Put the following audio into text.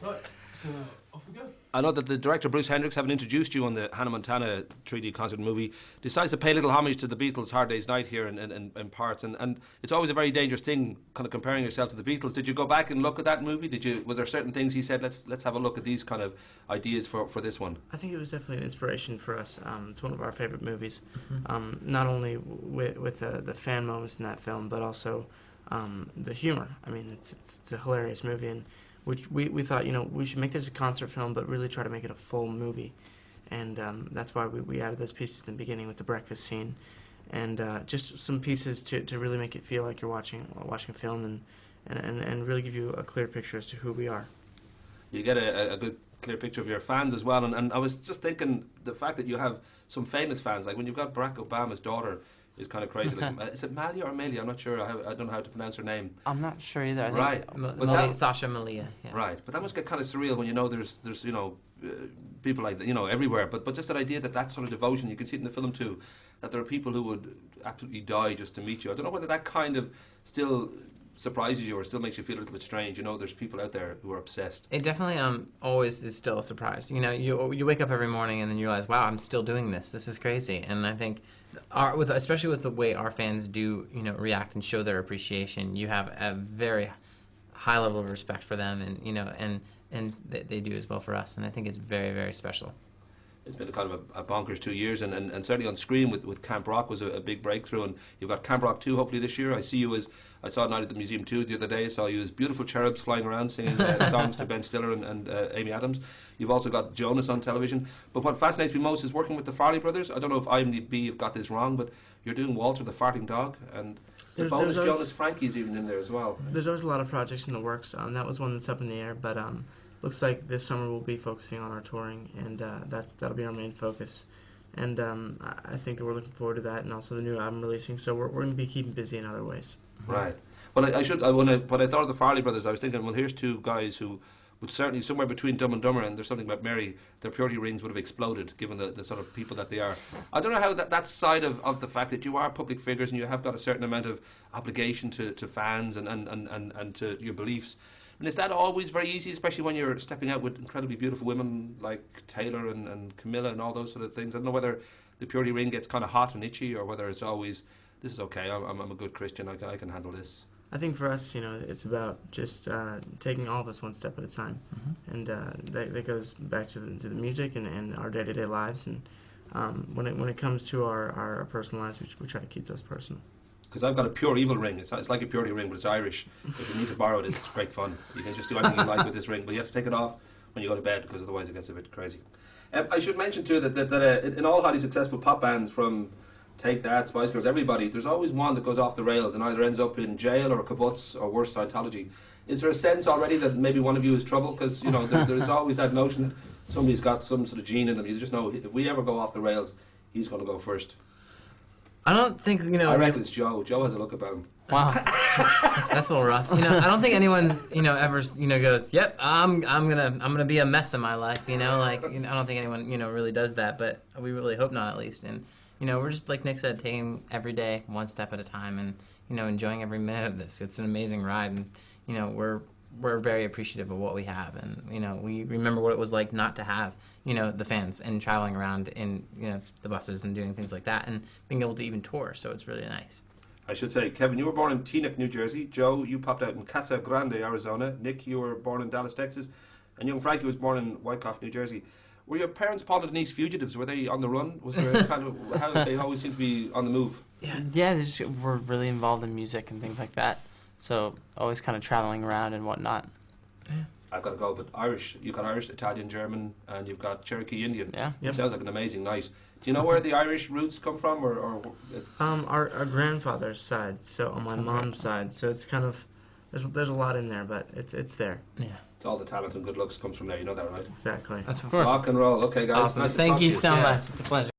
Right, so off we go. I know that the director Bruce Hendricks, having introduced you on the Hannah Montana 3D concert movie, decides to pay a little homage to the Beatles' Hard Day's Night here in parts, and it's always a very dangerous thing, kind of comparing yourself to the Beatles. Did you go back and look at that movie? Was there certain things he said, let's have a look at these kind of ideas for this one? I think it was definitely an inspiration for us. It's one of our favorite movies, not only with the fan moments in that film, but also the humor. I mean, it's a hilarious movie, and which we thought, we should make this a concert film, but really try to make it a full movie. And that's why we added those pieces in the beginning with the breakfast scene, and just some pieces to really make it feel like you're watching a film, and really give you a clear picture as to who we are. You get a good clear picture of your fans as well, and I was just thinking the fact that you have some famous fans, like when you've got Barack Obama's daughter, is kind of crazy. Like, is it Malia or Amelia? I'm not sure. I don't know how to pronounce her name. I'm not sure either. Right, Sasha Malia. Yeah. Right, but that must get kind of surreal when you know there's people like that, everywhere. But just that idea that sort of devotion, you can see it in the film too, that there are people who would absolutely die just to meet you. I don't know whether that kind of still surprises you or still makes you feel a little bit strange. There's people out there who are obsessed. It definitely always is still a surprise. You wake up every morning and then you realize, wow, I'm still doing this. This is crazy. And I think, especially with the way our fans do, react and show their appreciation, you have a very high level of respect for them, and they do as well for us. And I think it's very, very special. It's been a kind of a bonkers 2 years, and certainly on screen with Camp Rock was a big breakthrough, and you've got Camp Rock 2 hopefully this year. I saw Night at the Museum 2 the other day. I saw you as beautiful cherubs flying around singing songs to Ben Stiller and Amy Adams. You've also got Jonas on television. But what fascinates me most is working with the Farley brothers. I don't know if IMDb have got this wrong, but you're doing Walter the Farting Dog, and the bonus Jonas Frankie's even in there as well. There's always a lot of projects in the works. That was one that's up in the air, but looks like this summer we'll be focusing on our touring, and that'll be our main focus. And I think we're looking forward to that, and also the new album releasing. So we're going to be keeping busy in other ways. Right. Well, when I thought of the Farley brothers, I was thinking, well, here's two guys who would certainly, somewhere between Dumb and Dumber and There's Something About Mary, their purity rings would have exploded, given the sort of people that they are. I don't know how that side of the fact that you are public figures and you have got a certain amount of obligation to fans and to your beliefs. And is that always very easy, especially when you're stepping out with incredibly beautiful women like Taylor and Camilla and all those sort of things? I don't know whether the purity ring gets kind of hot and itchy, or whether it's always, this is okay, I'm a good Christian, I can handle this. I think for us, it's about just taking all of us one step at a time. And that goes back to the music and our day-to-day lives. And when it comes to our personal lives, we try to keep those personal. Because I've got a pure evil ring. It's like a purity ring, but it's Irish. If you need to borrow it, it's great fun. You can just do anything you like with this ring, but you have to take it off when you go to bed, because otherwise it gets a bit crazy. I should mention too that in all highly successful pop bands, from Take That, Spice Girls, everybody, there's always one that goes off the rails and either ends up in jail or kibbutz or worse, Scientology. Is there a sense already that maybe one of you is trouble? Because there's always that notion that somebody's got some sort of gene in them. You just know if we ever go off the rails, he's going to go first. I don't think I reckon it's Joe. Joe has a look about him. Wow, that's a little rough. I don't think anyone ever goes, yep, I'm gonna be a mess in my life. I don't think anyone really does that, but we really hope not, at least. And we're just, like Nick said, taking every day one step at a time, and enjoying every minute of this. It's an amazing ride, and we're very appreciative of what we have, and we remember what it was like not to have the fans, and traveling around in the buses and doing things like that, and being able to even tour. So it's really nice. I should say, Kevin, you were born in Teaneck, New Jersey. Joe, you popped out in Casa Grande, Arizona. Nick, you were born in Dallas, Texas, and young Frankie was born in Wyckoff, New Jersey. Were your parents Paul and Denise fugitives? Were they on the run? Was there kind of how they always seem to be on the move? Yeah, they just were really involved in music and things like that. So always kind of traveling around and whatnot. Yeah. I've got to go, but Irish. You've got Irish, Italian, German, and you've got Cherokee Indian. Yeah. Yep. Sounds like an amazing night. Do you know where the Irish roots come from, or? Our grandfather's side, so on my mom's side. So it's kind of there's a lot in there, but it's there. Yeah. It's all the talent and good looks comes from there. You know that, right? Exactly. That's of course. Rock and roll. Okay, guys. Awesome. Nice Thank to you talk to so much. It's a pleasure.